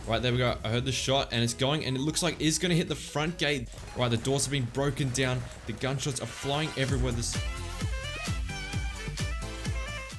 Right, there we go. I heard the shot and it's going, and it looks like it's going to hit the front gate. Right, the doors have been broken down. The gunshots are flying everywhere.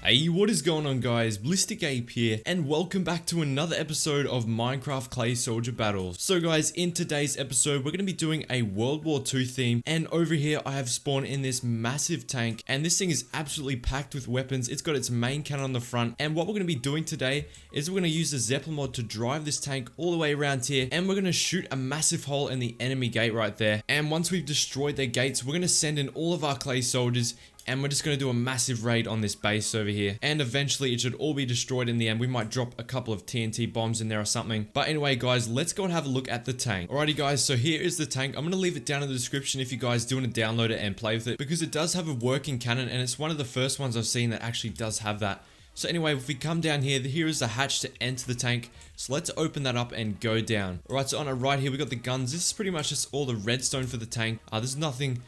Hey, what is going on, guys? Ballistic Ape here, and welcome back to another episode of Minecraft Clay Soldier Battles. So guys, in today's episode, we're going to be doing a World War II theme, and over here I have spawned in this massive tank, and this thing is absolutely packed with weapons. It's got its main cannon on the front, and what we're going to be doing today is we're going to use the Zeppelin mod to drive this tank all the way around here, and we're going to shoot a massive hole in the enemy gate right there. And once we've destroyed their gates, we're going to send in all of our clay soldiers, and we're just going to do a massive raid on this base over here. And eventually it should all be destroyed in the end. We might drop a couple of TNT bombs in there or something. But anyway, guys, let's go and have a look at the tank. Alrighty, guys, so here is the tank. I'm going to leave it down in the description if you guys do want to download it and play with it, because it does have a working cannon, and it's one of the first ones I've seen that actually does have that. So anyway, if we come down here, here is the hatch to enter the tank. So let's open that up and go down. Alright, so on our right here, we got the guns. This is pretty much just all the redstone for the tank. There's nothing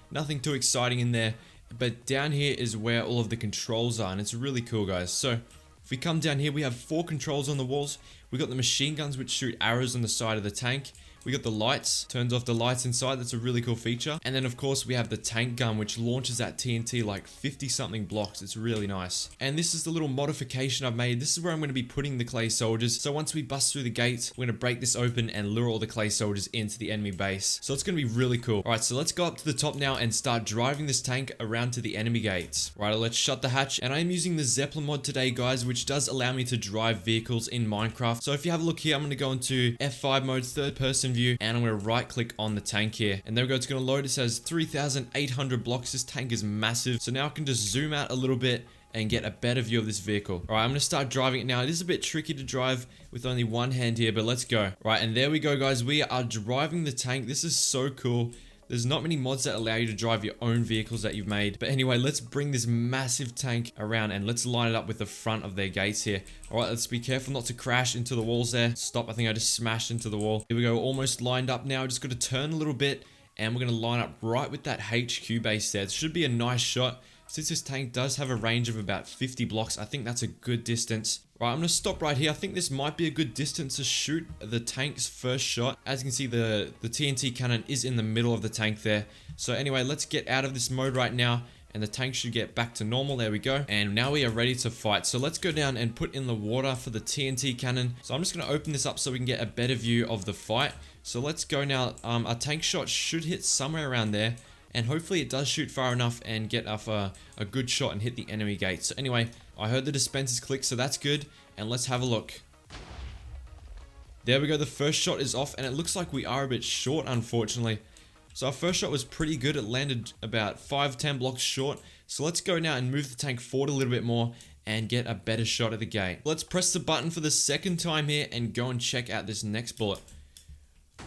too exciting in there. But down here is where all of the controls are, and it's really cool, guys. So if we come down here, we have 4 controls on the walls. We got the machine guns, which shoot arrows on the side of the tank. We got the lights, turns off the lights inside. That's a really cool feature. And then of course we have the tank gun, which launches at TNT like 50 something blocks. It's really nice. And this is the little modification I've made. This is where I'm going to be putting the clay soldiers. So once we bust through the gate, we're going to break this open and lure all the clay soldiers into the enemy base. So it's going to be really cool. Alright, so let's go up to the top now and start driving this tank around to the enemy gates. Right, let's shut the hatch. And I'm using the Zeppelin mod today, guys, which does allow me to drive vehicles in Minecraft. So if you have a look here, I'm going to go into F5 mode, third person view, and I'm going to right click on the tank here, and there we go. It's going to load. It says 3,800 blocks. This tank is massive, so now I can just zoom out a little bit and get a better view of this vehicle. All right, I'm going to start driving it now. It is a bit tricky to drive with only one hand here, but let's go. All right, and there we go, guys. We are driving the tank. This is so cool. There's not many mods that allow you to drive your own vehicles that you've made. But anyway, let's bring this massive tank around and let's line it up with the front of their gates here. Alright, let's be careful not to crash into the walls there. Stop, I think I just smashed into the wall. Here we go, almost lined up now. Just got to turn a little bit, and we're going to line up right with that HQ base there. It should be a nice shot. Since this tank does have a range of about 50 blocks, I think that's a good distance. Right, I'm going to stop right here. I think this might be a good distance to shoot the tank's first shot. As you can see, the TNT cannon is in the middle of the tank there. So anyway, let's get out of this mode right now, and the tank should get back to normal. There we go. And now we are ready to fight. So let's go down and put in the water for the TNT cannon. So I'm just going to open this up so we can get a better view of the fight. So let's go now. Our tank shot should hit somewhere around there, and hopefully it does shoot far enough and get off a good shot and hit the enemy gate. So anyway, I heard the dispensers click, so that's good. And let's have a look. There we go, the first shot is off, and it looks like we are a bit short, unfortunately. So our first shot was pretty good. It landed about 5-10 blocks short. So let's go now and move the tank forward a little bit more and get a better shot at the gate. Let's press the button for the second time here and go and check out this next bullet.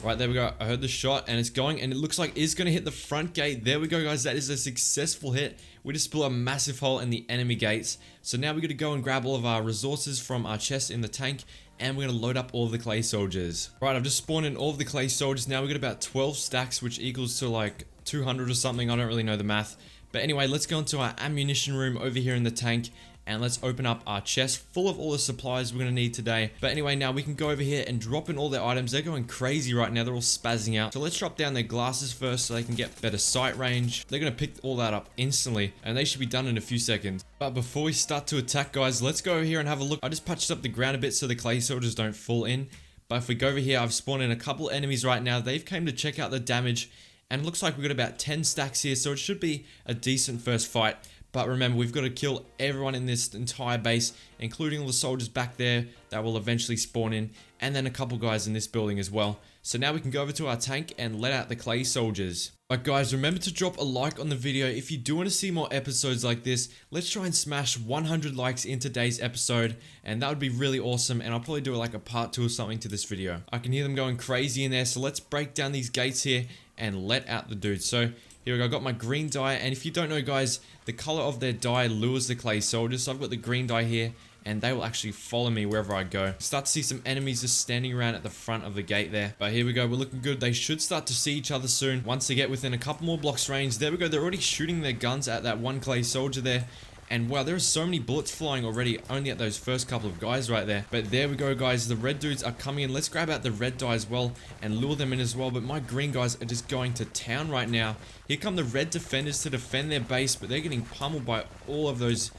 Right, there we go. I heard the shot and it's going, and it looks like it's going to hit the front gate. There we go, guys. That is a successful hit. We just blew a massive hole in the enemy gates. So now we're going to go and grab all of our resources from our chest in the tank, and we're going to load up all of the clay soldiers. Right, I've just spawned in all of the clay soldiers. Now we've got about 12 stacks, which equals to like 200 or something. I don't really know the math. But anyway, let's go into our ammunition room over here in the tank, and let's open up our chest full of all the supplies we're going to need today. But anyway, now we can go over here and drop in all their items. They're going crazy right now. They're all spazzing out. So let's drop down their glasses first so they can get better sight range. They're going to pick all that up instantly, and they should be done in a few seconds. But before we start to attack, guys, let's go over here and have a look. I just patched up the ground a bit so the clay soldiers don't fall in. But if we go over here, I've spawned in a couple enemies right now. They've came to check out the damage, and it looks like we've got about 10 stacks here, so it should be a decent first fight. But remember, we've got to kill everyone in this entire base, including all the soldiers back there that will eventually spawn in, and then a couple guys in this building as well. So now we can go over to our tank and let out the clay soldiers. Alright guys, remember to drop a like on the video if you do want to see more episodes like this. Let's try and smash 100 likes in today's episode, and that would be really awesome, and I'll probably do like a part 2 or something to this video. I can hear them going crazy in there, so let's break down these gates here and let out the dudes. So here we go, I got my green dye, and if you don't know, guys, the color of their dye lures the clay soldiers. So I've got the green dye here, and they will actually follow me wherever I go. Start to see some enemies just standing around at the front of the gate there. But here we go, we're looking good. They should start to see each other soon. Once they get within a couple more blocks range, there we go, they're already shooting their guns at that one clay soldier there. And wow, there are so many bullets flying already only at those first couple of guys right there. But there we go, guys. The red dudes are coming in. Let's grab out the red die as well and lure them in as well. But my green guys are just going to town right now. Here come the red defenders to defend their base, but they're getting pummeled by all of those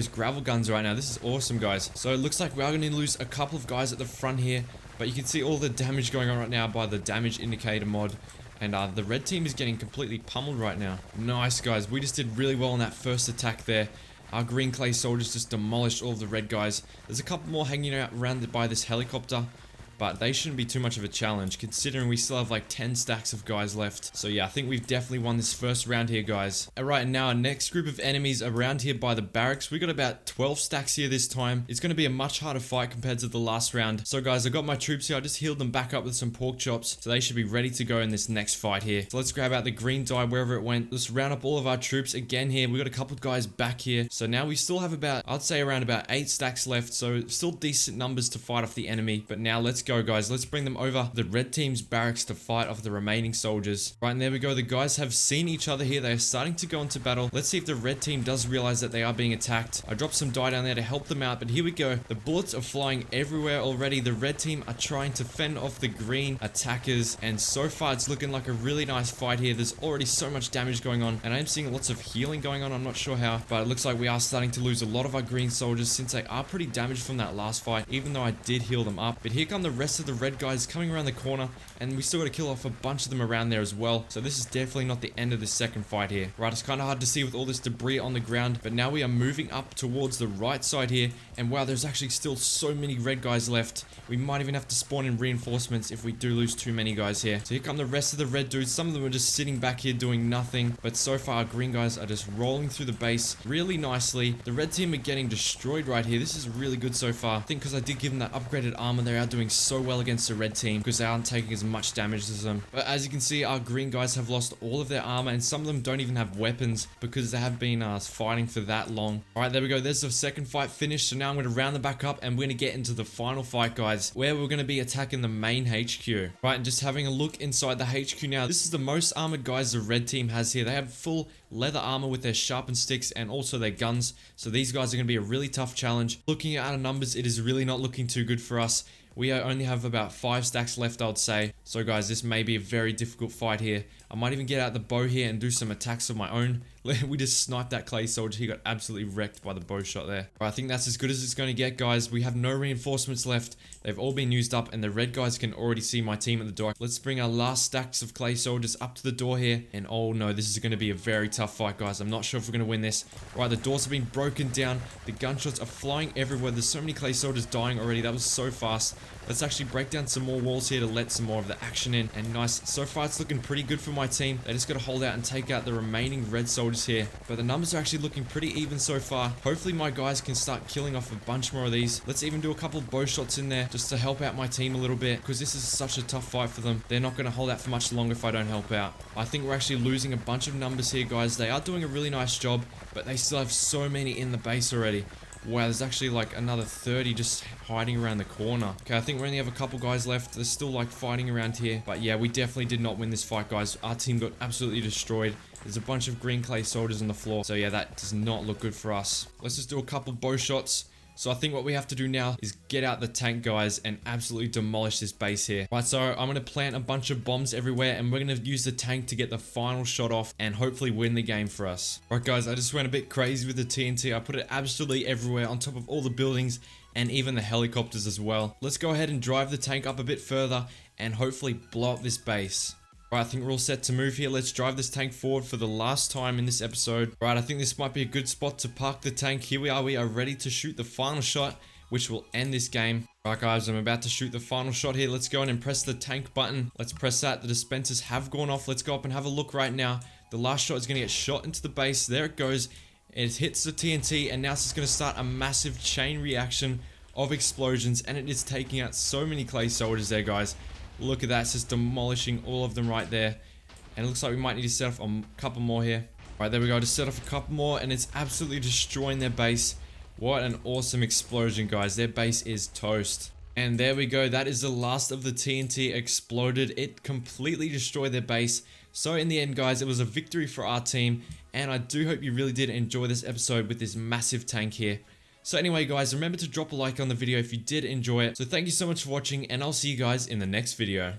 gravel guns right now. This is awesome, guys. So it looks like we're going to lose a couple of guys at the front here, but you can see all the damage going on right now by the damage indicator mod. And the red team is getting completely pummeled right now. Nice, guys. We just did really well on that first attack there. Our green clay soldiers just demolished all of the red guys. There's a couple more hanging out around by this helicopter, but they shouldn't be too much of a challenge considering we still have like 10 stacks of guys left. So yeah, I think we've definitely won this first round here, guys. Alright, now our next group of enemies around here by the barracks. We got about 12 stacks here this time. It's going to be a much harder fight compared to the last round. So guys, I got my troops here. I just healed them back up with some pork chops, so they should be ready to go in this next fight here. So let's grab out the green die wherever it went. Let's round up all of our troops again here. We got a couple of guys back here. So now we still have about, I'd say around about 8 stacks left. So still decent numbers to fight off the enemy. But now let's go, guys. Let's bring them over the red team's barracks to fight off the remaining soldiers. Right, and there we go. The guys have seen each other here. They are starting to go into battle. Let's see if the red team does realize that they are being attacked. I dropped some die down there to help them out, but here we go. The bullets are flying everywhere already. The red team are trying to fend off the green attackers, and so far it's looking like a really nice fight here. There's already so much damage going on, and I'm seeing lots of healing going on. I'm not sure how, but it looks like we are starting to lose a lot of our green soldiers since they are pretty damaged from that last fight, even though I did heal them up. But here come the rest of the red guys coming around the corner, and we still got to kill off a bunch of them around there as well. So this is definitely not the end of the second fight here. Right, it's kind of hard to see with all this debris on the ground, but now we are moving up towards the right side here, and wow, there's actually still so many red guys left. We might even have to spawn in reinforcements if we do lose too many guys here. So here come the rest of the red dudes. Some of them are just sitting back here doing nothing, but so far our green guys are just rolling through the base really nicely. The red team are getting destroyed right here. This is really good so far. I think because I did give them that upgraded armor, they are doing so well against the red team because they aren't taking as much damage as them. But as you can see, our green guys have lost all of their armor, and some of them don't even have weapons because they have been fighting for that long. Alright, there we go. There's the second fight finished. So now I'm going to round them back up, and we're going to get into the final fight, guys, where we're going to be attacking the main HQ. Right, and just having a look inside the HQ now. This is the most armored guys the red team has here. They have full leather armor with their sharpened sticks and also their guns. So these guys are going to be a really tough challenge. Looking at our numbers, it is really not looking too good for us. We only have about 5 stacks left, I would say. So guys, this may be a very difficult fight here. I might even get out the bow here and do some attacks of my own. We just sniped that clay soldier. He got absolutely wrecked by the bow shot there. But I think that's as good as it's going to get, guys. We have no reinforcements left. They've all been used up, and the red guys can already see my team at the door. Let's bring our last stacks of clay soldiers up to the door here. And oh no, this is going to be a very tough fight, guys. I'm not sure if we're going to win this. Right, the doors have been broken down. The gunshots are flying everywhere. There's so many clay soldiers dying already. That was so fast. Let's actually break down some more walls here to let some more of the action in. And nice. So far, it's looking pretty good for my team. They just got to hold out and take out the remaining red soldiers here. But the numbers are actually looking pretty even so far. Hopefully, my guys can start killing off a bunch more of these. Let's even do a couple of bow shots in there just to help out my team a little bit, because this is such a tough fight for them. They're not going to hold out for much longer if I don't help out. I think we're actually losing a bunch of numbers here, guys. They are doing a really nice job, but they still have so many in the base already. Wow, there's actually like another 30 just hiding around the corner. Okay, I think we only have a couple guys left. They're still like fighting around here. But yeah, we definitely did not win this fight, guys. Our team got absolutely destroyed. There's a bunch of green clay soldiers on the floor. So yeah, that does not look good for us. Let's just do a couple bow shots. So I think what we have to do now is get out the tank, guys, and absolutely demolish this base here. Right, so I'm going to plant a bunch of bombs everywhere, and we're going to use the tank to get the final shot off and hopefully win the game for us. Right, guys, I just went a bit crazy with the TNT. I put it absolutely everywhere on top of all the buildings and even the helicopters as well. Let's go ahead and drive the tank up a bit further and hopefully blow up this base. Right, I think we're all set to move here. Let's drive this tank forward for the last time in this episode. Right, I think this might be a good spot to park the tank. Here we are ready to shoot the final shot, which will end this game. Right, guys, I'm about to shoot the final shot here. Let's go in and press the tank button. Let's press that. The dispensers have gone off. Let's go up and have a look right now. The last shot is going to get shot into the base. There it goes. It hits the TNT, and now it's just going to start a massive chain reaction of explosions, and it is taking out so many clay soldiers there, guys. Look at that, it's just demolishing all of them right there. And it looks like we might need to set off a couple more here. Right, there we go, just set off a couple more, and it's absolutely destroying their base. What an awesome explosion, guys. Their base is toast. And there we go, that is the last of the TNT exploded. It completely destroyed their base. So in the end, guys, it was a victory for our team, and I do hope you really did enjoy this episode with this massive tank here. So anyway, guys, remember to drop a like on the video if you did enjoy it. So thank you so much for watching, and I'll see you guys in the next video.